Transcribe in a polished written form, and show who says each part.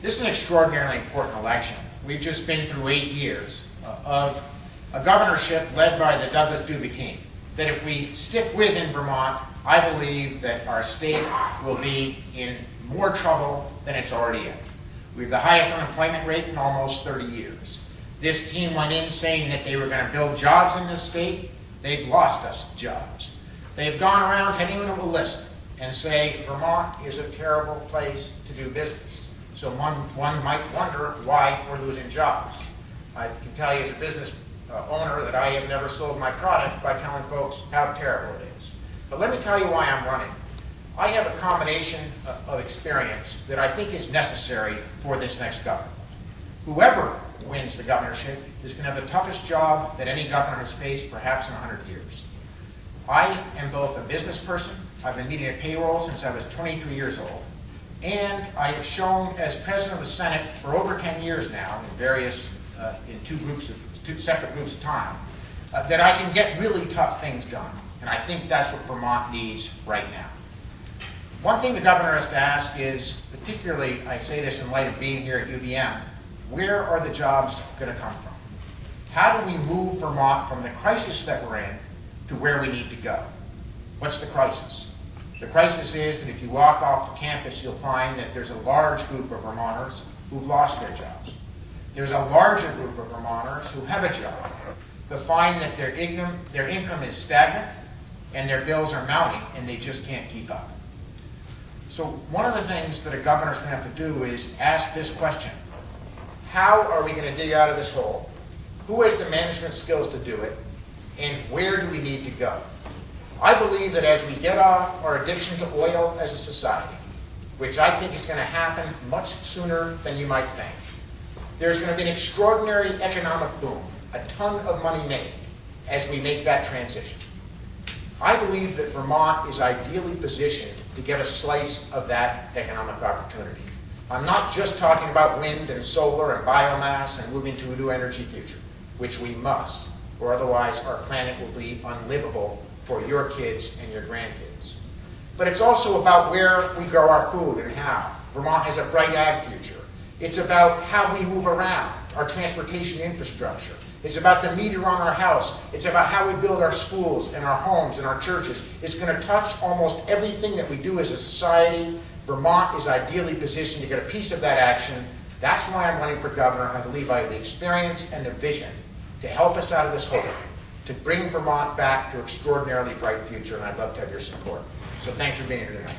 Speaker 1: This is an extraordinarily important election. We've just been through 8 years of a governorship led by the Douglas Dubé team. That if we stick with in Vermont, I believe that our state will be in more trouble than it's already in. We have the highest unemployment rate in almost 30 years. This team went in saying that they were going to build jobs in this state. They've lost us jobs. They've gone around to anyone who will listen and say Vermont is a terrible place to do business. So one might wonder why we're losing jobs. I can tell you as a business owner that I have never sold my product by telling folks how terrible it is. But let me tell you why I'm running. I have a combination of experience that I think is necessary for this next governor. Whoever wins the governorship is going to have the toughest job that any governor has faced perhaps in 100 years. I am both a business person, I've been meeting a payroll since I was 23 years old, and I have shown as president of the Senate for over 10 years now in various, in two separate groups of time, that I can get really tough things done. And I think that's what Vermont needs right now. One thing the governor has to ask is, particularly, I say this in light of being here at UVM, where are the jobs going to come from? How do we move Vermont from the crisis that we're in to where we need to go? What's the crisis? The crisis is that if you walk off the campus, you'll find that there's a large group of Vermonters who've lost their jobs. There's a larger group of Vermonters who have a job, but find that their income is stagnant and their bills are mounting and they just can't keep up. So one of the things that a governor's going to have to do is ask this question. How are we going to dig out of this hole? Who has the management skills to do it? And where do we need to go? I believe that as we get off our addiction to oil as a society, which I think is going to happen much sooner than you might think, there's going to be an extraordinary economic boom, a ton of money made as we make that transition. I believe that Vermont is ideally positioned to get a slice of that economic opportunity. I'm not just talking about wind and solar and biomass and moving to a new energy future, which we must, or otherwise our planet will be unlivable for your kids and your grandkids. But it's also about where we grow our food and how. Vermont has a bright ag future. It's about how we move around, our transportation infrastructure. It's about the meter on our house. It's about how we build our schools and our homes and our churches. It's going to touch almost everything that we do as a society. Vermont is ideally positioned to get a piece of that action. That's why I'm running for governor. I believe I have the experience and the vision to help us out of this hole, to bring Vermont back to an extraordinarily bright future, and I'd love to have your support. So thanks for being here tonight.